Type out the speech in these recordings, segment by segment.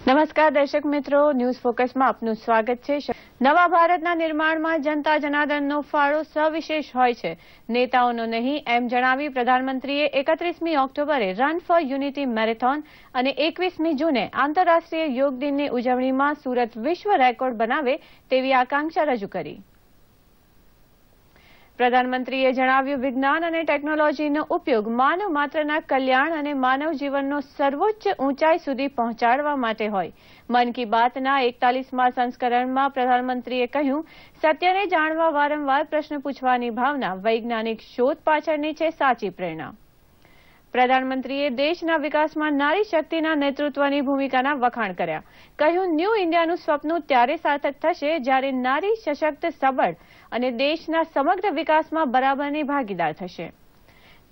નમસ્કાર દર્શક મિત્રો, ન્યૂઝ ફોકસમાં આપનું સ્વાગત છે। નવા ભારતના નિર્માણમાં જનતા જનાર્દનનો ફાળો સવિશેષ હોય છે, નેતાઓનો નહીં, એમ જણાવી પ્રધાનમંત્રીએ 31મી ઓક્ટોબરે રન ફોર યુનિટી મેરેથોન અને 21મી જૂને આંતરરાષ્ટ્રીય યોગ દિનની ઉજવણીમાં સુરત વિશ્વ રેકોર્ડ બનાવે તેવી આકાંક્ષા રજૂ કરી। પ્રધાનમંત્રીએ જણાવ્યું, વિજ્ઞાન અને ટેકનોલોજીનો ઉપયોગ માનવ માત્રના કલ્યાણ અને માનવ જીવનનો સર્વોચ્ચ ઊંચાઈ સુધી પહોંચાડવા માટે હોય। મન કી બાતના 41મા સંસ્કરણમાં પ્રધાનમંત્રીએ કહ્યું, સત્યને જાણવા વારંવાર પ્રશ્ન પૂછવાની ભાવના વૈજ્ઞાનિક શોધ પાછળની છે સાચી પ્રેરણા। પ્રધાનમંત્રીએ દેશના વિકાસમાં નારી શક્તિના નેતૃત્વની ભૂમિકાના વખાણ કર્યા। કહ્યું, ન્યૂ ઇન્ડિયાનું સ્વપ્ન ત્યારે સાર્થક થશે જ્યારે નારી સશક્ત, સબળ અને દેશના સમગ્ર વિકાસમાં બરાબરની ભાગીદાર થશે।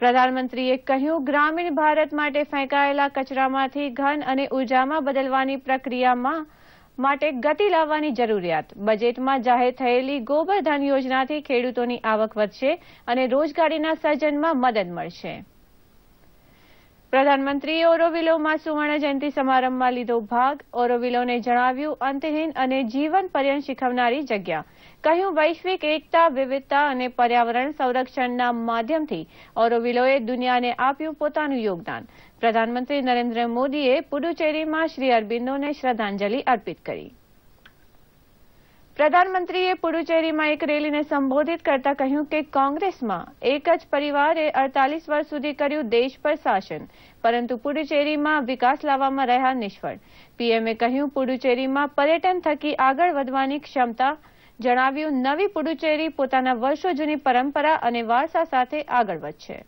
પ્રધાનમંત્રીએ કહ્યું, ગ્રામીણ ભારત માટે ફેંકાયેલા કચરામાંથી ઘન અને ઉર્જામાં બદલવાની પ્રક્રિયામાં માટે ગતિ લાવવાની જરૂરિયાત। બજેટમાં જાહેર થયેલી ગોબર ધન યોજનાથી ખેડૂતોની આવક વધશે અને રોજગારીના સર્જનમાં મદદ મળશે। પ્રધાનમંત્રીએ ઓરોવિલોમાં સુવર્ણ જયંતિ સમારંભમાં લીધો ભાગ। ઓરોવિલોને જણાવ્યું, અંતહીન અને જીવન પર્યંત શીખવનારી જગ્યા। કહ્યું, વૈશ્વિક એકતા, વિવિધતા અને પર્યાવરણ સંરક્ષણના માધ્યમથી ઓરોવિલોએ દુનિયાને આપ્યું પોતાનું યોગદાન। પ્રધાનમંત્રી નરેન્દ્ર મોદીએ પુડુચેરીમાં શ્રી અરબિંદોને શ્રદ્ધાંજલિ અર્પિત કરી। પ્રધાનમંત્રીએ પુડુચેરીમાં એક રેલીને સંબોધિત કરતા કહ્યું કે કોંગ્રેસમાં એક જ પરિવારે 48 વર્ષ સુધી કર્યું દેશ પર શાસન, પરંતુ પુડુચેરીમાં વિકાસ લાવવામાં રહ્યા નિષ્ફળ। પીએમએ કહ્યું, પુડુચેરીમાં પર્યટન થકી આગળ વધવાની ક્ષમતા। જણાવ્યું, નવી પુડુચેરી પોતાના વર્ષો જૂની પરંપરા અને વારસા સાથે આગળ વધશે।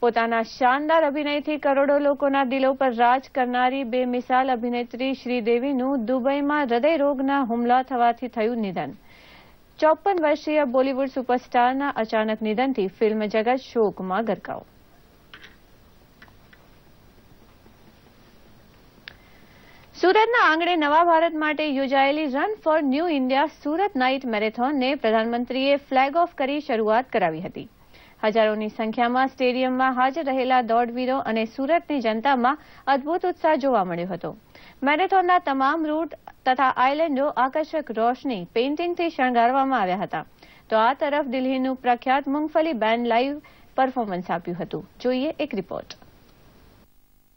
પોતાના શાનદાર અભિનયથી કરોડો લોકોના દિલો પર રાજ કરનારી બેમિસાલ અભિનેત્રી શ્રીદેવીનું દુબઈમાં હૃદયરોગના હુમલા થવાથી થયું નિધન। 54 વર્ષીય બોલિવૂડ સુપરસ્ટારના અચાનક નિધનથી ફિલ્મ જગત શોકમાં ગરકાવ। સુરતના આંગણે નવા ભારત માટે યોજાયેલી run for new India Surat night મેરેથોનને પ્રધાનમંત્રીએ ફ્લેગ ઓફ કરી શરૂઆત કરાવી હતી। હજારોની સંખ્યામાં સ્ટેડિયમમાં હાજર રહેલા દોડવીરો અને સુરતની જનતામાં અદભુત ઉત્સાહ જોવા મળ્યો હતો। મેરેથોનના તમામ રૂટ તથા આઇલેન્ડો આકર્ષક રોશની પેઇન્ટિંગથી શણગારવામાં આવ્યા હતા, તો આ તરફ દિલ્હીનું પ્રખ્યાત મૂંગફલી બેન્ડ લાઇવ પરફોર્મન્સ આપ્યું હતું। જોઈએ એક રિપોર્ટ।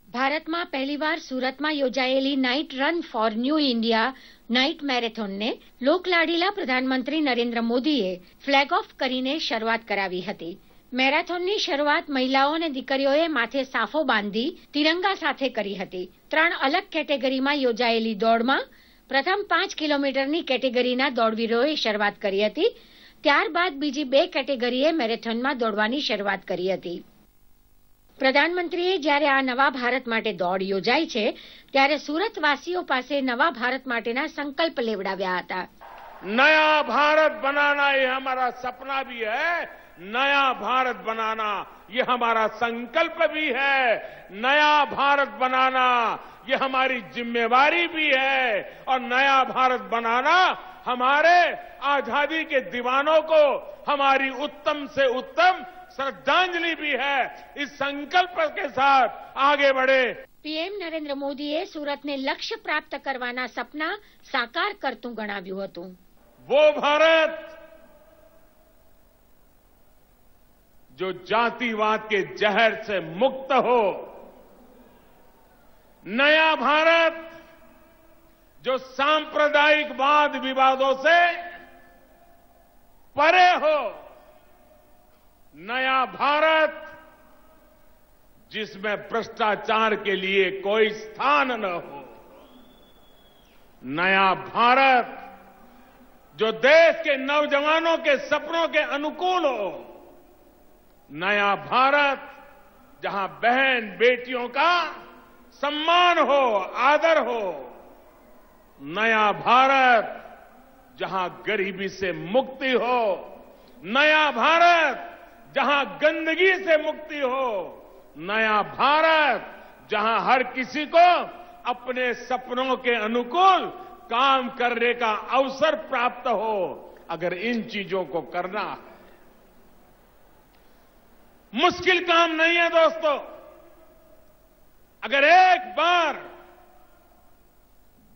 ભારતમાં પહેલીવાર સુરતમાં યોજાયેલી night run for new India night મેરેથોનને લોકલાડીલા પ્રધાનમંત્રી નરેન્દ્ર મોદીએ ફ્લેગ ઓફ કરીને શરૂઆત કરાવી હતી। મેરેથોનની શરૂઆત મહિલાઓ અને દીકરીઓએ માથે સાફો બાંધી તિરંગા સાથે કરી હતી। 3 અલગ કેટેગરીમાં યોજાયેલી દોડમાં પ્રથમ 5 કિલોમીટરની કેટેગરીના દોડવીરોએ શરૂઆત કરી હતી, ત્યારબાદ બીજી 2 કેટેગરીએ મેરેથોનમાં દોડવાની શરૂઆત કરી હતી। પ્રધાનમંત્રીએ જ્યારે આ નવા ભારત માટે દોડ યોજાઈ છે ત્યારે સુરતવાસીઓ પાસે નવા ભારત માટેના સંકલ્પ લેવડાવ્યા હતા। નયા ભારત બનાના ये हमारा सपना भी है, नया भारत बनाना ये हमारा संकल्प भी है, नया भारत बनाना ये हमारी जिम्मेवारी भी है और नया भारत बनाना हमारे आजादी के दीवानों को हमारी उत्तम से उत्तम श्रद्धांजलि भी है। इस संकल्प के साथ आगे बढ़े। પીએમ નરેન્દ્ર મોદીએ સુરતને લક્ષ્ય પ્રાપ્ત કરવાના સપના સાકાર કરતું ગણાવ્યું હતું। वो भारत जो जातिवाद के जहर से मुक्त हो, नया भारत जो सांप्रदायिक वाद विवादों से परे हो, नया भारत जिसमें भ्रष्टाचार के लिए कोई स्थान न हो, नया भारत जो देश के नौजवानों के सपनों के अनुकूल हो, नया भारत जहां बहन बेटियों का सम्मान हो, आदर हो, नया भारत जहां गरीबी से मुक्ति हो, नया भारत जहां गंदगी से मुक्ति हो, नया भारत जहां हर किसी को अपने सपनों के अनुकूल काम करने का अवसर प्राप्त हो। अगर इन चीजों को करना है, मुश्किल काम नहीं है दोस्तों। अगर एक बार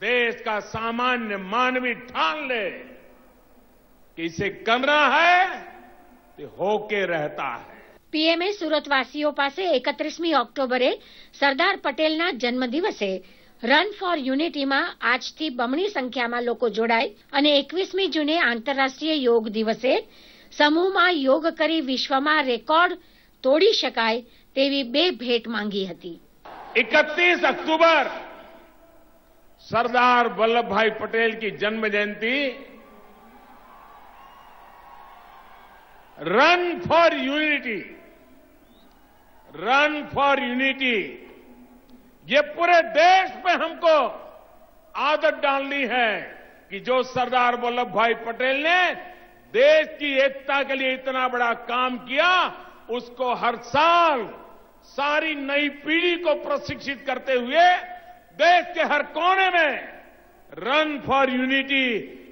देश का सामान्य मानवी ठान ले कि इसे करना है तो होके रहता है। પીએમએ સુરતવાસીઓ પાસે 31મી ઓક્ટોબરે સરદાર પટેલના જન્મદિવસે રન ફોર યુનિટીમાં આજથી બમણી સંખ્યામાં લોકો જોડાય અને 21મી જૂને આંતરરાષ્ટ્રીય યોગ દિવસે સમૂહમાં યોગ કરી વિશ્વમાં રેકોર્ડ તોડી શકાય તેવી બે ભેટ માંગી હતી। 31 अक्टूबर सरदार वल्लभ भाई पटेल की जन्म जयंती रन फॉर यूनिटी ये पूरे देश में हमको आदत डालनी है कि जो सरदार वल्लभ भाई पटेल ने देश की एकता के लिए इतना बड़ा काम किया उसको हर साल सारी नई पीढ़ी को प्रशिक्षित करते हुए देश के हर कोने में रन फॉर यूनिटी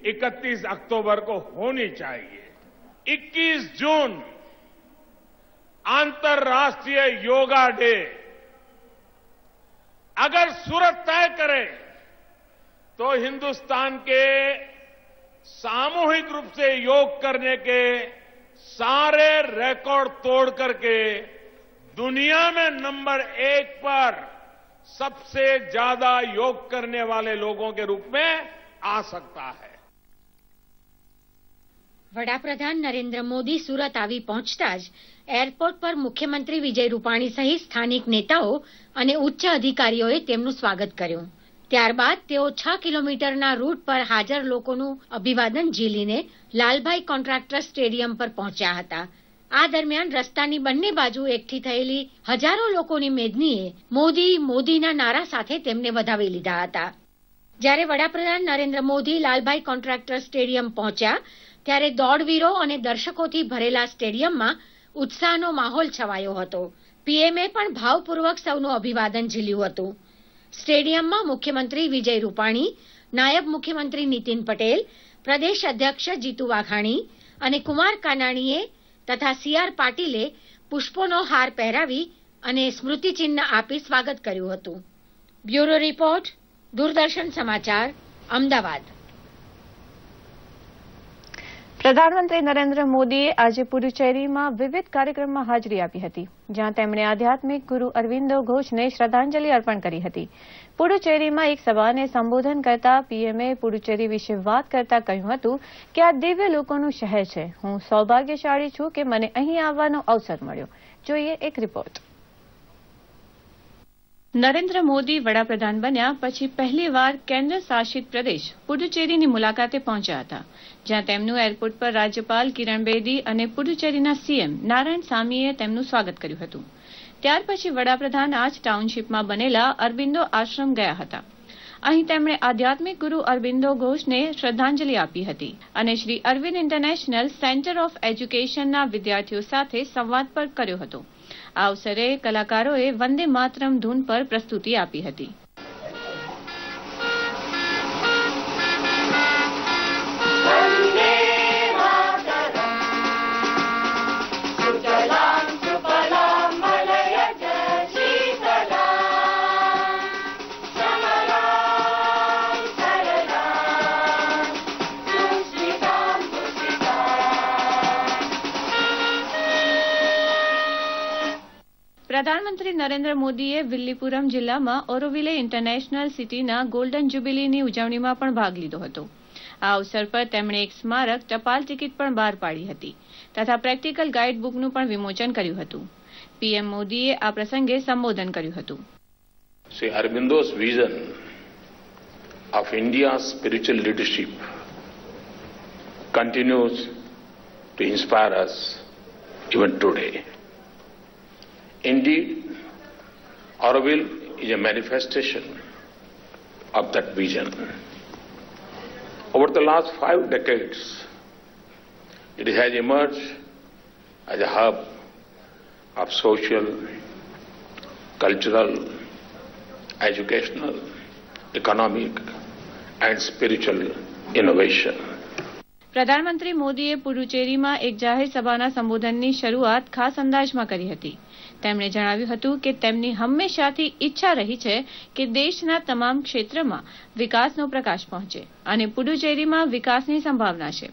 31 अक्टूबर को होनी चाहिए। 21 जून अंतर्राष्ट्रीय योगा डे अगर सूरत तय करे तो हिंदुस्तान के सामूहिक रूप से योग करने के सारे रिकॉर्ड तोड़ करके दुनिया में नंबर 1 पर सबसे ज्यादा योग करने वाले लोगों के रूप में आ सकता है। વડાપ્રધાન નરેન્દ્ર મોદી સુરત આવી પહોંચતા જ એરપોર્ટ પર મુખ્યમંત્રી વિજય રૂપાણી સહિત સ્થાનિક નેતાઓ અને ઉચ્ચ અધિકારીઓએ તેમનું સ્વાગત કર્યું। ત્યારબાદ તેઓ 6 કિલોમીટરના રૂટ પર હાજર લોકોનું અભિવાદન ઝીલીને લાલભાઈ કોન્ટ્રાક્ટર સ્ટેડિયમ પર પહોંચ્યા હતા। આ દરમિયાન રસ્તાની બંને બાજુ એકઠી થયેલી હજારો લોકોની મેદનીએ મોદી મોદીના નારા સાથે તેમને વધાવી લીધા હતા। જ્યારે વડાપ્રધાન નરેન્દ્ર મોદી લાલભાઈ કોન્ટ્રાક્ટર સ્ટેડિયમ પહોંચ્યા ત્યારે દોડવીરો અને દર્શકોથી ભરેલા સ્ટેડિયમમાં ઉત્સાહનો માહોલ છવાયો હતો। પીએમએ પણ ભાવપૂર્વક સૌનું અભિવાદન ઝીલ્યું હતું। સ્ટેડિયમમાં મુખ્યમંત્રી વિજય રૂપાણી, નાયબ મુખ્યમંત્રી નીતિન પટેલ, પ્રદેશ અધ્યક્ષ જીતુ વાઘાણી અને કુમાર કાનાણીએ તથા સીઆર પાટીલે પુષ્પોનો હાર પહેરાવી અને સ્મૃતિચિહ્ન આપી સ્વાગત કર્યું હતું। બ્યુરો રિપોર્ટ, દૂરદર્શન સમાચાર, અમદાવાદ। પ્રધાનમંત્રી નરેન્દ્ર મોદીએ આજે પુડુચેરીમાં વિવિધ કાર્યક્રમમાં હાજરી આપી હતી, જ્યાં તેમણે આધ્યાત્મિક ગુરુ અરવિંદો ઘોષને શ્રદ્ધાંજલિ અર્પણ કરી હતી। પુડુચેરીમાં એક સભાને સંબોધન કરતા પીએમએ પુડુચેરી વિશે વાત કરતા કહ્યું હતું કે આ દિવ્ય લોકોનું શહેર છે। હું સૌભાગ્યશાળી છું કે મને અહીં આવવાનો અવસર મળ્યો। જોઈએ એક રિપોર્ટ। નરેન્દ્ર મોદી વડાપ્રધાન બન્યા પછી પહેલીવાર કેન્દ્ર શાસિત પ્રદેશ પુડુચેરીની મુલાકાતે પહોંચ્યા હતા, જ્યાં તેમનું એરપોર્ટ પર રાજ્યપાલ કિરણ બેદી અને પુડુચેરીના સીએમ નારાયણસામીએ તેમનું સ્વાગત કર્યું હતું। ત્યાર પછી વડાપ્રધાન આજ ટાઉનશીપમાં બનેલા અરબિંદો આશ્રમ ગયા હતા। અહીં તેમણે આધ્યાત્મિક ગુરુ અરબિંદો ઘોષને શ્રદ્ધાંજલિ આપી હતી અને Shri Aurobindo International Centre of એજ્યુકેશનના વિદ્યાર્થીઓ સાથે સંવાદ પણ કર્યો હતો। આ અવસરે કલાકારોએ વંદે માતરમ ધૂન પર પ્રસ્તુતિ આપી હતી। પ્રધાનમંત્રી નરેન્દ્ર મોદીએ વિલ્લીપુરમ જિલ્લામાં ઓરોવિલે ઇન્ટરનેશનલ સિટીના ગોલ્ડન જ્યુબિલીની ઉજવણીમાં પણ ભાગ લીધો હતો। આ અવસર પર તેમણે એક સ્મારક ટપાલ ટિકિટ પણ બહાર પાડી હતી તથા પ્રેક્ટિકલ ગાઈડ બુકનું પણ વિમોચન કર્યું હતું। પીએમ મોદીએ આ પ્રસંગે સંબોધન કર્યું હતું। Sri Aurobindo's vision of India's spiritual leadership continues to inspire us even today. Indeed, Auroville is a manifestation of that vision. Over the last 5 decades, it has emerged as a hub of social, cultural, educational, economic and spiritual innovation. પ્રધાનમંત્રી મોદીએ પુડુચેરીમાં એક જાહેર સભાના સંબોધનની શરૂઆત ખાસ અંદાજમાં કરી હતી. તેમણે જણાવ્યું હતું કે તેમની હંમેશાથી ઈચ્છા રહી છે કે દેશના તમામ ક્ષેત્રમાં વિકાસનો પ્રકાશ પહોંચે અને પુડુચેરીમાં વિકાસની સંભાવના છે.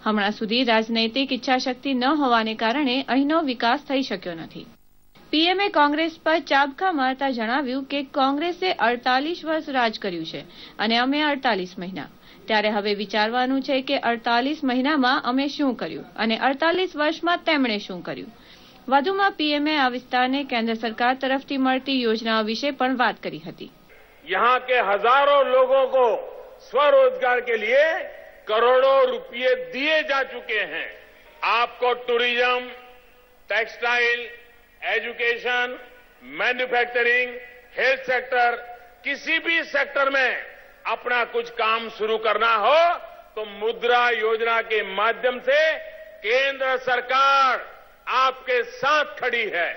હમણાં સુધી રાજનૈતિક ઈચ્છાશક્તિ ન હોવાને કારણે અહીંનો વિકાસ થઈ શક્યો નથી. પીએમએ કોંગ્રેસ પર ચાબખા મારતા જણાવ્યું કે કોંગ્રેસે 48 વર્ષ રાજ કર્યું છે અને અમે 48 મહિના. ત્યારે હવે વિચારવાનું છે કે 48 મહિનામાં અમે શું કર્યું અને 48 વર્ષમાં તેમણે શું કર્યું. વધુમાં પીએમએ આ વિસ્તારને કેન્દ્ર સરકાર તરફથી મળતી યોજનાઓ વિશે પણ વાત કરી હતી. यहाँ के हजारों लोगों को स्वरोजगार के लिए करोड़ों रुपये दिए जा चुके हैं. आपको tourism, textile, education, manufacturing, health sector, किसी भी सेक्टर में अपना कुछ काम शुरू करना हो तो मुद्रा योजना के माध्यम से केंद्र सरकार आपके साथ खड़ी है.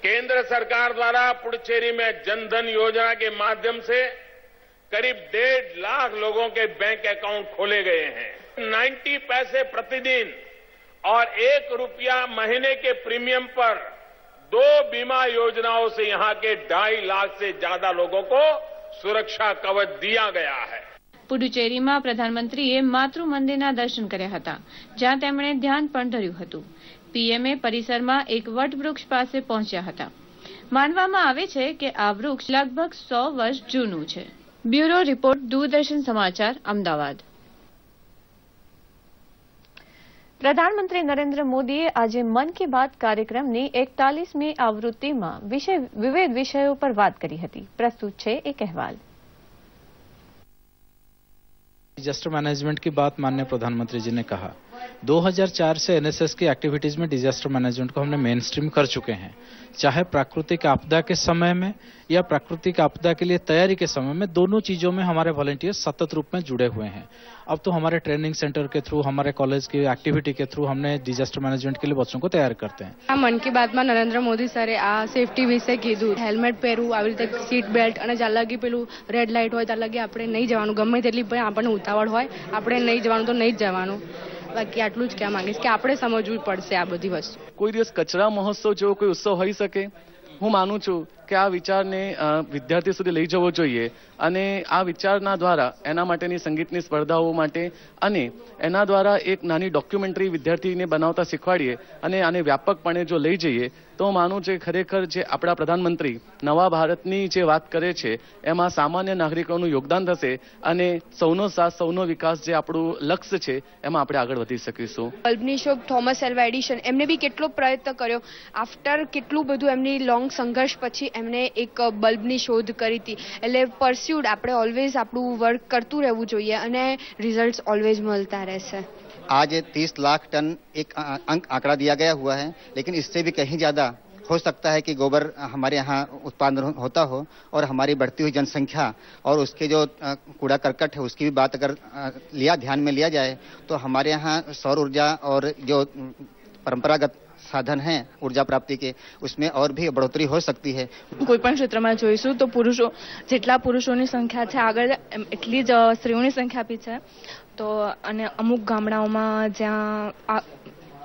केंद्र सरकार द्वारा पुडुचेरी में जनधन योजना के माध्यम से करीब 1.5 लाख लोगों के बैंक अकाउंट खोले गए हैं. 90 पैसे प्रतिदिन और ₹1 महीने के प्रीमियम पर 2 बीमा योजनाओं से यहां के 2.5 लाख से ज्यादा लोगों को सुरक्षा कवच दिया गया है. પુડુચેરીમાં પ્રધાનમંત્રીએ માતૃ મંદિરના દર્શન કર્યા હતા, જ્યાં તેમણે ધ્યાન પણ ધર્યું હતું. પીએમએ પરિસરમાં એક વટવૃક્ષ પાસે પહોંચ્યા હતા. માનવામાં આવે છે કે આ વૃક્ષ લગભગ 100 વર્ષ જૂનું છે. બ્યુરો રિપોર્ટ, દૂરદર્શન સમાચાર, અમદાવાદ. પ્રધાનમંત્રી નરેન્દ્ર મોદીએ આજે મન કી બાત કાર્યક્રમની 41મી આવૃત્તિમાં વિવિધ વિષયો પર વાત કરી હતી. પ્રસ્તુત છે એક અહેવાલ. डिजास्टर मैनेजमेंट की बात माननीय प्रधानमंत्री जी ने कहा. 2004 से एनएसएस की एक्टिविटीज में डिजास्टर मैनेजमेंट को हमने मेन स्ट्रीम कर चुके हैं. चाहे प्राकृतिक आपदा के समय में या प्राकृतिक आपदा के लिए तैयारी के समय में, दोनों चीजों में हमारे वॉलंटियर्स सतत रूप में जुड़े हुए हैं. अब तो हमारे ट्रेनिंग सेंटर के थ्रू, हमारे कॉलेज की एक्टिविटी के थ्रू हमने डिजास्टर मैनेजमेंट के लिए बच्चों को तैयार करते हैं. આ મન કી બાતમાં નરેન્દ્ર મોદી સરે આ સેફટી વિશે કીધું. હેલ્મેટ પહેરવું, આવી રીતે સીટ બેલ્ટ, અને જ્યાં લગી પેલું રેડ લાઇટ હોય ત્યાં લગી આપણે નહીં જવાનું. ગમે તેટલી પણ આપણને ઉતાવળ હોય, આપણે નહીં જવાનું તો નહીં જ જવાનું. બાકી આટલું જ કહેવા માંગીશ કે આપણે સમજવું પડશે આ બધી વસ્તુ. કોઈ દિવસ કચરા મહોત્સવ જેવો કોઈ ઉત્સવ હોઈ શકે? હું માનું છું કે આ વિચારને વિદ્યાર્થી સુધી લઈ જવો જોઈએ અને આ વિચારના દ્વારા એના માટેની સંગીતની સ્પર્ધાઓ માટે અને એના દ્વારા એક નાની ડોક્યુમેન્ટરી વિદ્યાર્થીને બનાવતા શીખવાડીએ અને આને વ્યાપકપણે જો લઈ જઈએ તો માનું છે ખરેખર જે આપણા પ્રધાનમંત્રી નવા ભારતની જે વાત કરે છે એમાં સામાન્ય નાગરિકોનું યોગદાન થશે અને સૌનો સાથ, સૌનો વિકાસ જે આપણું લક્ષ્ય છે એમાં આપણે આગળ વધી શકીશું. બલ્બની શોધ થોમસ એલ્વા એડિશન, એમને બી કેટલો પ્રયત્ન કર્યો. આફ્ટર કેટલું બધું એમની લોંગ સંઘર્ષ પછી એમને એક બલ્બની શોધ કરી હતી. એટલે પરસ્યુડ આપણે ઓલવેઝ આપણું વર્ક કરતું રહેવું જોઈએ અને રિઝલ્ટ્સ ઓલવેઝ મળતા રહેશે. आज 30 लाख टन एक आंकड़ा दिया गया हुआ है, लेकिन इससे भी कहीं ज्यादा हो सकता है कि गोबर हमारे यहाँ उत्पादन होता हो और हमारी बढ़ती हुई जनसंख्या और उसके जो कूड़ा करकट है उसकी भी बात अगर ध्यान में लिया जाए तो हमारे यहाँ सौर ऊर्जा और जो परंपरागत साधन है ऊर्जा प्राप्ति के, उसमें और भी बढ़ोतरी हो सकती है. કોઈ પણ ક્ષેત્રમાં જોઈશું તો પુરુષો જેટલા પુરુષોની સંખ્યા છે આગળ એટલી જ સ્ત્રીઓની સંખ્યા બી છે. તો અને અમુક ગામડાઓમાં જ્યાં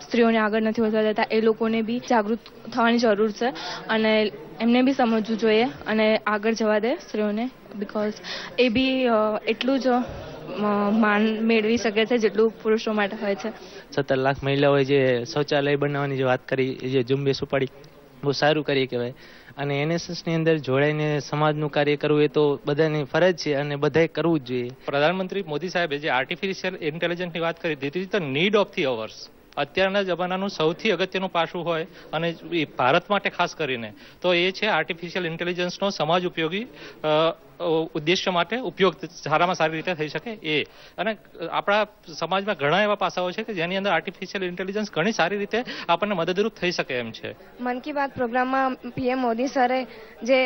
સ્ત્રીઓને આગળ નથી વધવા દેતા એ લોકોને બી જાગૃત થવાની જરૂર છે અને એમને બી સમજવું જોઈએ અને આગળ જવા દે સ્ત્રીઓને, બિકોઝ એ બી એટલું જ માન મેળવી શકે છે જેટલું પુરુષો માટે હોય છે. 17 લાખ મહિલાઓએ જે શૌચાલય બનાવવાની જે વાત કરી, જે ઝુંબેશ ઉપાડી, બહુ સારું કાર્ય કહેવાય. અને એનએસએસની અંદર જોડાઈને સમાજનું કાર્ય કરવું એ તો બધાની ફરજ છે અને બધાએ કરવું જ જોઈએ. પ્રધાનમંત્રી મોદી સાહેબે જે આર્ટિફિશિયલ ઇન્ટેલિજન્સની વાત કરી, this is the need of the hours. અત્યારના જમાનાનું સૌથી અગત્યનું પાસું હોય અને ભારત માટે ખાસ કરીને તો એ છે આર્ટિફિશિયલ ઇન્ટેલિજન્સનો સમાજ ઉપયોગી ઉદ્દેશ્ય માટે ઉપયોગ સારામાં સારી રીતે થઈ શકે એ. અને આપણા સમાજમાં ઘણા એવા પાસાઓ છે કે જેની અંદર આર્ટિફિશિયલ ઇન્ટેલિજન્સ ઘણી સારી રીતે આપણને મદદરૂપ થઈ શકે એમ છે. મન કી બાત પ્રોગ્રામમાં પીએમ મોદી સરે જે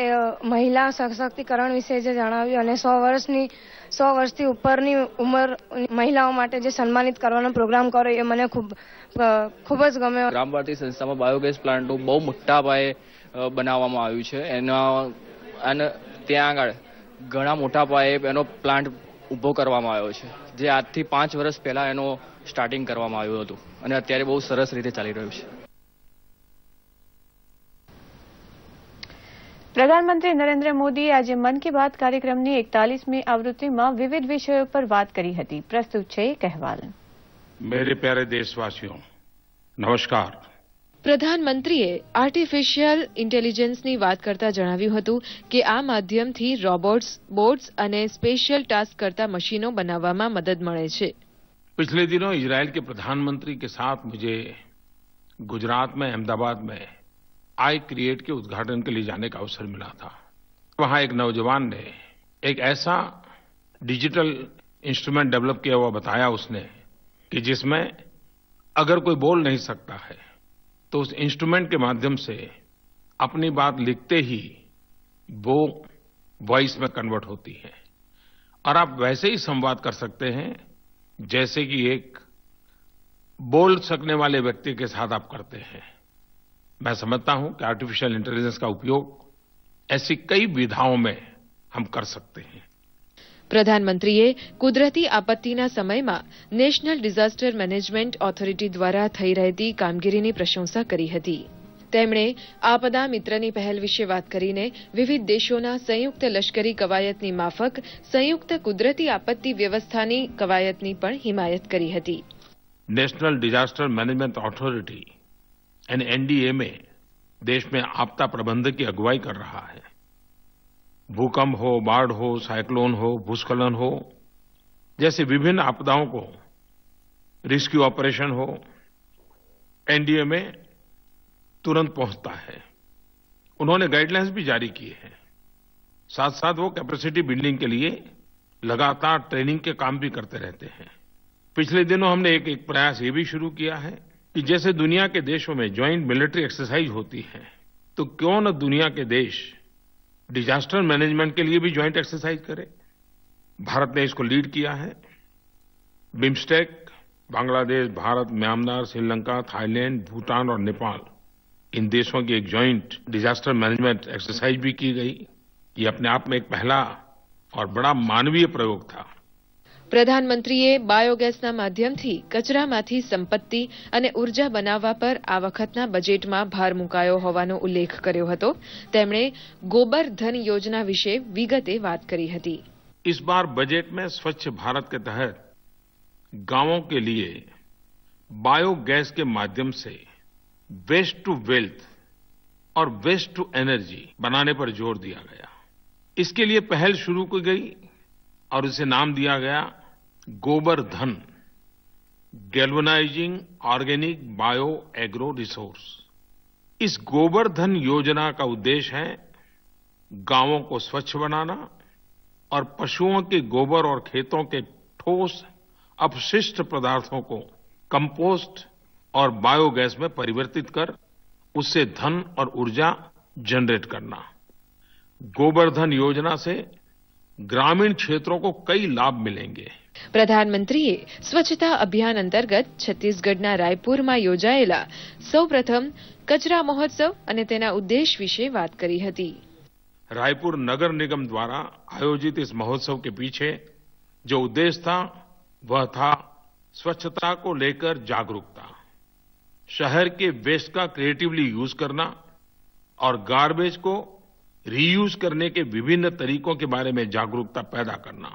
મહિલા સશક્તિકરણ વિશે જે જણાવ્યું અને 100 વર્ષથી ઉપરની ઉંમર મહિલાઓ માટે જે સન્માનિત કરવાનો પ્રોગ્રામ કર્યો એ મને ખૂબ જ ગમ્યો. ગ્રામ ભારતી સંસ્થામાં બાયોગેસ પ્લાન્ટનું બહુ મોટા પાયે બનાવવામાં આવ્યું છે. અને ત્યાં આગળ ઘણા મોટા પાયે એનો પ્લાન્ટ ઊભો કરવામાં આવ્યો છે, જે આજથી 5 વર્ષ પહેલા એનો સ્ટાર્ટિંગ કરવામાં આવ્યું હતું અને અત્યારે બહુ સરસ રીતે ચાલી રહ્યું છે. પ્રધાનમંત્રી નરેન્દ્ર મોદીએ આજે મન કી બાત કાર્યક્રમની 41મી આવૃત્તિમાં વિવિધ વિષયો પર વાત કરી હતી. પ્રસ્તુત છે એક અહેવાલ. मेरे प्यारे देशवासियों, नमस्कार. પ્રધાનમંત્રીએ આર્ટિફિશિયલ ઇન્ટેલિજન્સની વાત કરતા જણાવ્યું હતું કે આ માધ્યમથી રોબોટ્સ, બોટ્સ અને સ્પેશિયલ ટાસ્ક કરતા મશીનો બનાવવામાં મદદ મળે છે. पिछले दिनों इजरायल के प्रधानमंत्री के साथ मुझे गुजरात में अहमदाबाद में आई क्रिएट के उद्घाटन के लिए जाने का अवसर मिला था. वहां एक नौजवान ने एक ऐसा डिजिटल इंस्ट्रूमेंट डेवलप किया हुआ बताया उसने कि जिसमें अगर कोई बोल नहीं सकता है तो उस इंस्ट्रूमेंट के माध्यम से अपनी बात लिखते ही वो वॉइस में कन्वर्ट होती है और आप वैसे ही संवाद कर सकते हैं जैसे कि एक बोल सकने वाले व्यक्ति के साथ आप करते हैं. मैं समझता हूं कि आर्टिफिशियल इंटेलिजेंस का उपयोग ऐसी कई विधाओं में हम कर सकते हैं. પ્રધાનમંત્રીએ કુદરતી આપત્તિના સમયમાં નેશનલ ડિઝાસ્ટર મેનેજમેન્ટ ઓથોરિટી દ્વારા થઈ રહેતી કામગીરીની પ્રશંસા કરી હતી. તેમણે આપદા મિત્રની પહેલ વિશે વાત કરીને વિવિધ દેશોના સંયુક્ત લશ્કરી કવાયતની માફક સંયુક્ત કુદરતી આપત્તિ વ્યવસ્થાની કવાયતની પણ हिमायत કરી હતી. नेशनल डिजास्टर मैनेजमेंट अथॉरिटी यानी एनडीएमए देश में आपदा प्रबंधन की अगुवाई कर रहा है. भूकंप हो, बाढ़ हो, साइक्लोन हो, भूस्खलन हो जैसे विभिन्न आपदाओं को रेस्क्यू ऑपरेशन हो, एनडीएमए तुरंत पहुंचता है. उन्होंने गाइडलाइंस भी जारी किए हैं. साथ साथ वो कैपेसिटी बिल्डिंग के लिए लगातार ट्रेनिंग के काम भी करते रहते हैं. पिछले दिनों हमने एक प्रयास ये भी शुरू किया है कि जैसे दुनिया के देशों में ज्वाइंट मिलिट्री एक्सरसाइज होती है तो क्यों न दुनिया के देश डिजास्टर मैनेजमेंट के लिए भी ज्वाइंट एक्सरसाइज करें. भारत ने इसको लीड किया है. BIMSTEC, Bangladesh, Bharat, Myanmar, Sri Lanka, Thailand, Bhutan और नेपाल इन देशों की एक ज्वाइंट डिजास्टर मैनेजमेंट एक्सरसाइज भी की गई. ये अपने आप में एक पहला और बड़ा मानवीय प्रयोग था. પ્રધાનમંત્રીએ બાયોગેસના માધ્યમથી કચરામાંથી સંપત્તિ અને ઉર્જા બનાવવા પર આ વખતના બજેટમાં ભાર મુકાયો હોવાનો ઉલ્લેખ કર્યો હતો. તેમણે ગોબર ધન યોજના વિશે વિગતે વાત કરી હતી. इस बार बजट में स्वच्छ भारत के तहत गांवों के लिए बायोगैस के माध्यम से वेस्ट टू वेल्थ और वेस्ट टू एनर्जी बनाने पर जोर दिया गया. इसके लिए पहल शुरू की गई और उसे नाम दिया गया गोबर धन, galvanising organic bio agro resource. इस गोबर धन योजना का उद्देश्य है गांवों को स्वच्छ बनाना और पशुओं के गोबर और खेतों के ठोस अपशिष्ट पदार्थों को कंपोस्ट और बायोगैस में परिवर्तित कर उससे धन और ऊर्जा जनरेट करना. गोबर धन योजना से ग्रामीण क्षेत्रों को कई लाभ मिलेंगे. પ્રધાનમંત્રીએ સ્વચ્છતા અભિયાન અંતર્ગત છત્તીસગઢના રાયપુરમાં યોજાયેલા સૌપ્રથમ કચરા મહોત્સવ અને તેના ઉદ્દેશ વિશે વાત કરી હતી. रायपुर नगर निगम द्वारा आयोजित इस महोत्सव के पीछे जो उद्देश्य था वह था स्वच्छता को लेकर जागरूकता, शहर के वेस्ट का क्रिएटिवली यूज करना और गार्बेज को रीयूज करने के विभिन्न तरीकों के बारे में जागरूकता पैदा करना.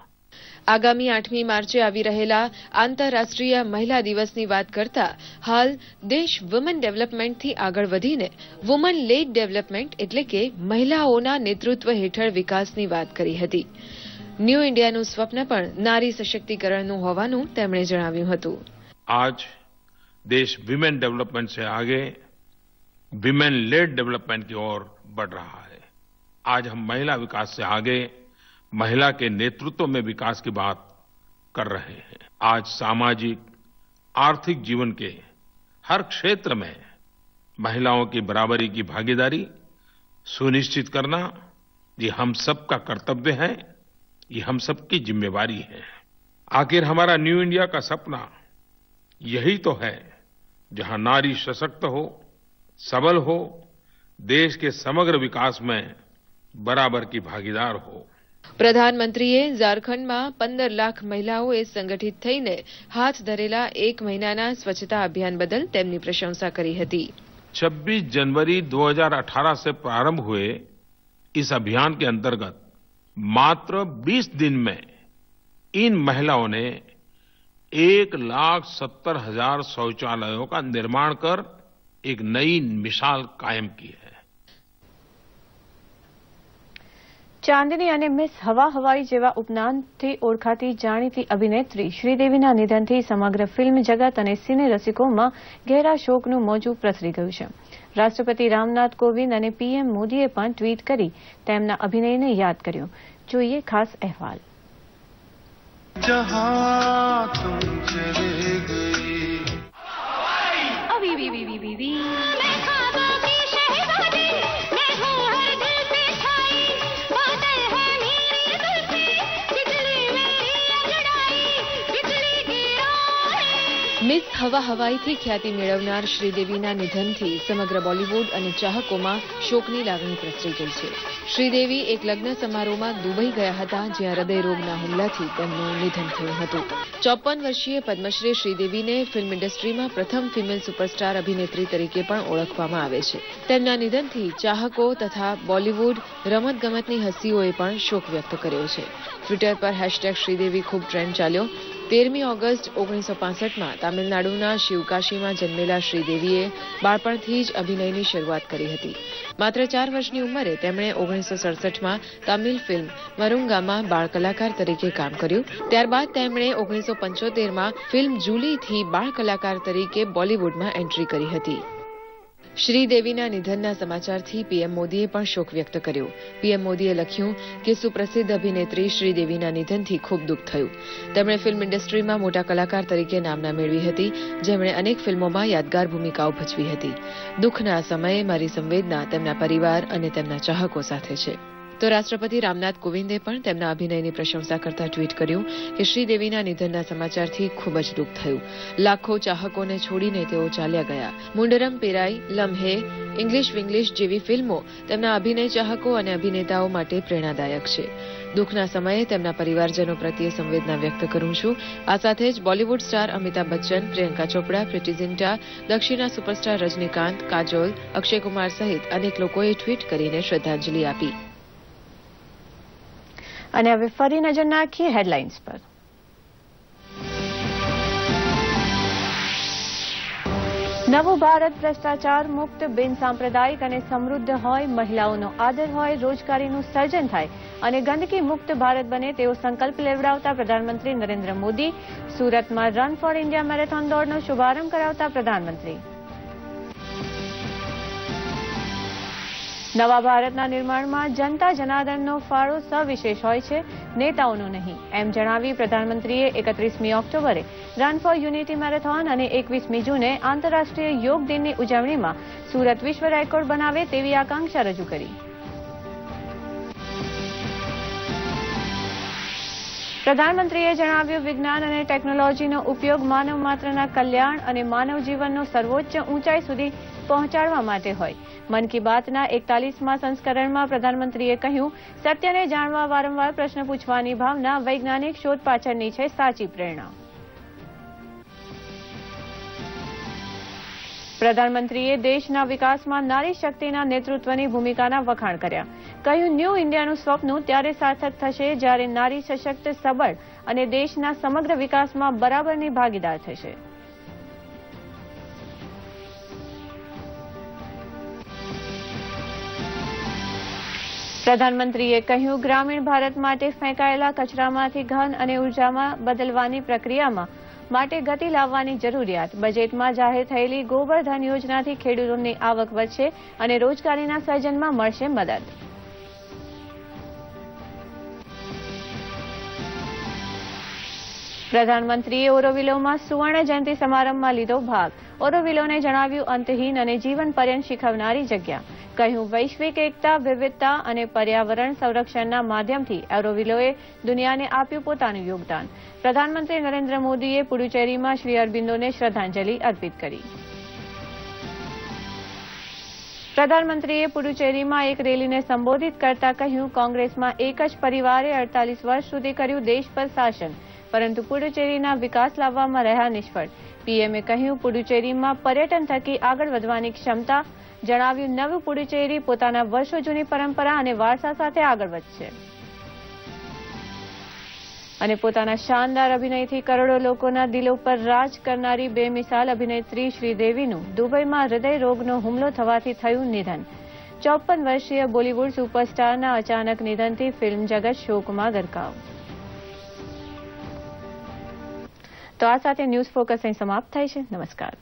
આગામી 8મી માર્ચે આવી રહેલા આંતરરાષ્ટ્રીય મહિલા દિવસની વાત કરતા હાલ દેશ વુમન ડેવલપમેન્ટથી આગળ વધીને વુમન લેડ ડેવલપમેન્ટ એટલે કે મહિલાઓના નેતૃત્વ હેઠળ વિકાસની વાત કરી હતી. ન્યૂ ઇન્ડિયાનું સ્વપ્ન પણ નારી સશક્તિકરણનું હોવાનું તેમણે જણાવ્યું હતું. आज देश विमेन डेवलपमेंट से आगे विमेन लेड डेवलपमेंट की ओर बढ़ रहा है. आज हम महिला विकास से आगे महिला के नेतृत्व में विकास की बात कर रहे हैं. आज सामाजिक आर्थिक जीवन के हर क्षेत्र में महिलाओं की बराबरी की भागीदारी सुनिश्चित करना ये हम सबका कर्तव्य है, ये हम सबकी जिम्मेवारी है. आखिर हमारा न्यू इंडिया का सपना यही तो है जहां नारी सशक्त हो, सबल हो, देश के समग्र विकास में बराबर की भागीदार हो. પ્રધાનમંત્રીએ ઝારખંડમાં 15 લાખ મહિલાઓએ સંગઠિત થઈને હાથ ધરેલા 1 મહિનાના સ્વચ્છતા અભિયાન બદલ તેમની પ્રશંસા કરી હતી. 26 जनवरी 2018 से प्रारंभ हुए इस अभियान के अंतर्गत मात्र 20 दिन में इन महिलाओं ने 1,70,000 शौचालयों का निर्माण कर एक नई मिसाल कायम की है. ચાંદની અને મિસ હવા હવાઈ જેવા ઉપનામથી ઓળખાતી જાણીતી અભિનેત્રી શ્રીદેવીના નિધનથી સમગ્ર ફિલ્મ જગત અને સિને રસિકોમાં ઘેરા શોકનું મોજું પ્રસરી ગયું છે. રાષ્ટ્રપતિ રામનાથ કોવિંદ અને પીએમ મોદીએ પણ ટ્વીટ કરી તેમના અભિનયને યાદ કર્યો. જોઈએ ખાસ અહેવાલ. મિસ હવા હવાઈથી ખ્યાતિ મેળવનાર શ્રીદેવીના નિધનથી સમગ્ર બોલિવૂડ અને ચાહકોમાં શોકની લાગણી પ્રસરી ગઈ છે. શ્રીદેવી એક લગ્ન સમારોહમાં દુબઈ ગયા હતા, જ્યાં હૃદયરોગના હુમલાથી તેમનું નિધન થયું હતું. 54 વર્ષીય પદ્મશ્રી શ્રીદેવીને ફિલ્મ ઇન્ડસ્ટ્રીમાં પ્રથમ ફિમેલ સુપરસ્ટાર અભિનેત્રી તરીકે પણ ઓળખવામાં આવે છે. તેમના નિધનથી ચાહકો તથા બોલિવૂડ રમતગમતની હસ્તીઓએ પણ શોક વ્યક્ત કર્યો છે. ટ્વિટર પર #શ્રીદેવી ખૂબ ટ્રેન્ડ ચાલ્યો. 13મી ઓગસ્ટ 1965માં તામિલનાડુના શિવકાશીમાં જન્મેલા શ્રીદેવીએ બાળપણથી જ અભિનયની શરૂઆત કરી હતી. માત્ર 4 વર્ષની ઉંમરે તેમણે 1967માં તામિલ ફિલ્મ મરુંગામાં બાળ કલાકાર તરીકે કામ કર્યું. ત્યારબાદ તેમણે 1975માં ફિલ્મ જૂલીથી બાળ કલાકાર તરીકે બોલિવૂડમાં એન્ટ્રી કરી હતી. શ્રીદેવીના નિધનના સમાચારથી પીએમ મોદીએ પણ શોક વ્યક્ત કર્યો. પીએમ મોદીએ લખ્યું કે સુપ્રસિદ્ધ અભિનેત્રી શ્રીદેવીના નિધનથી ખૂબ દુઃખ થયું. તેમણે ફિલ્મ ઇન્ડસ્ટ્રીમાં મોટા કલાકાર તરીકે નામના મેળવી હતી, જેમણે અનેક ફિલ્મોમાં યાદગાર ભૂમિકાઓ ભજવી હતી. દુઃખના આ સમયે મારી સંવેદના તેમના પરિવાર અને તેમના ચાહકો સાથે છે. તો રાષ્ટ્રપતિ રામનાથ કોવિંદે પણ તેમના અભિનયની પ્રશંસા કરતા ટ્વીટ કર્યું કે શ્રીદેવીના નિધનના સમાચારથી ખૂબ જ દુઃખ થયું. લાખો ચાહકોને છોડીને તેઓ ચાલ્યા ગયા. મુંડરમ પેરાઈ, લમ્હે, ઇંગ્લિશ વિંગ્લિશ જેવી ફિલ્મો તેમના અભિનય ચાહકો અને અભિનેતાઓ માટે પ્રેરણાદાયક છે. દુઃખના સમયે તેમના પરિવારજનો પ્રત્યે સંવેદના વ્યક્ત કરું છું. આ સાથે જ બોલિવૂડ સ્ટાર અમિતાભ બચ્ચન, પ્રિયંકા ચોપડા, પ્રીતિ ઝિન્ટા, દક્ષિણના સુપરસ્ટાર રજનીકાંત, કાજોલ, અક્ષય કુમાર સહિત અનેક લોકોએ ટ્વીટ કરીને શ્રદ્ધાંજલિ આપી. અને હવે ફરી નજર નાખીએ હેડલાઇન્સ પર. નવું ભારત ભ્રષ્ટાચાર મુક્ત, બિનસાંપ્રદાયિક અને સમૃદ્ધ હોય, મહિલાઓનો આદર હોય, રોજગારીનું સર્જન થાય અને ગંદકી મુક્ત ભારત બને તેવો સંકલ્પ લેવડાવતા પ્રધાનમંત્રી નરેન્દ્ર મોદી. સુરતમાં રન ફોર ઇન્ડિયા મેરેથોન દોડનો શુભારંભ કરાવતા પ્રધાનમંત્રી. નવા ભારતના નિર્માણમાં જનતા જનાર્દનનો ફાળો સવિશેષ હોય છે, નેતાઓનો નહીં, એમ જણાવી પ્રધાનમંત્રીએ 31મી ઓક્ટોબરે રન ફોર યુનિટી મેરેથોન અને 21મી જૂને આંતરરાષ્ટ્રીય યોગ દિનની ઉજવણીમાં સુરત વિશ્વ રેકોર્ડ બનાવે તેવી આકાંક્ષા રજૂ કરી. પ્રધાનમંત્રીએ જણાવ્યું, વિજ્ઞાન અને ટેકનોલોજીનો ઉપયોગ માનવ માત્રના કલ્યાણ અને માનવ જીવનનો સર્વોચ્ચ ઊંચાઈ સુધી પહોંચાડવા માટે હોય. મન કી બાતના 41મા સંસ્કરણમાં પ્રધાનમંત્રીએ કહ્યું, સત્યને જાણવા વારંવાર પ્રશ્ન પૂછવાની ભાવના વૈજ્ઞાનિક શોધ પાછળની છે સાચી પ્રેરણા. પ્રધાનમંત્રીએ દેશના વિકાસમાં નારી શક્તિના નેતૃત્વની ભૂમિકાના વખાણ કર્યા. કહ્યું, ન્યૂ ઇન્ડિયાનું સ્વપ્ન ત્યારે સાર્થક થશે જ્યારે નારી સશક્ત, સબળ અને દેશના સમગ્ર વિકાસમાં બરાબરની ભાગીદાર થશે. પ્રધાનમંત્રીએ કહ્યું, ગ્રામીણ ભારત માટે ફેંકાયેલા કચરામાંથી ઘન અને ઉર્જામાં બદલવાની પ્રક્રિયામાં માટે ગતિ લાવવાની જરૂરિયાત. બજેટમાં જાહેર થયેલી ગોબરધન યોજનાથી ખેડૂતોની આવક વધશે અને રોજગારીના સર્જનમાં મળશે મદદ. પ્રધાનમંત્રીએ ઓરોવિલોમાં સુવર્ણ જયંતિ સમારંભમાં લીધો ભાગ. ઓરોવિલોને જણાવ્યું, અંતહીન અને જીવન પર્યંત શીખવનારી જગ્યા. કહ્યું, વૈશ્વિક એકતા, વિવિધતા અને પર્યાવરણ સંરક્ષણના માધ્યમથી ઓરોવિલોએ દુનિયાને આપ્યું પોતાનું યોગદાન. પ્રધાનમંત્રી નરેન્દ્ર મોદીએ પુડુચેરીમાં શ્રી અરબિંદોને શ્રદ્ધાંજલિ અર્પિત કરી. પ્રધાનમંત્રીએ પુડુચેરીમાં એક રેલીને સંબોધિત કરતા કહ્યું, કોંગ્રેસમાં એક જ પરિવારે 48 વર્ષ સુધી કર્યું દેશ પર શાસન, પરંતુ પુડુચેરીના વિકાસ લાવવામાં રહ્યા નિષ્ફળ. પીએમએ કહ્યું, પુડુચેરીમાં પર્યટન થકી આગળ વધવાની ક્ષમતા. જણાવ્યું, નવું પુડુચેરી પોતાના વર્ષો જૂની પરંપરા અને વારસા સાથે આગળ વધશે. અને પોતાના શાનદાર અભિનયથી કરોડો લોકોના દિલો પર રાજ કરનારી બેમિસાલ અભિનેત્રી શ્રીદેવીનું દુબઈમાં હૃદય રોગનો હુમલો થવાથી થયું નિધન. 54 વર્ષીય બોલિવૂડ સુપરસ્ટારના અચાનક નિધનથી ફિલ્મ જગત શોકમાં ગરકાવ. તો આ સાથે ન્યૂઝ ફોકસ અહીં સમાપ્ત થાય છે. નમસ્કાર.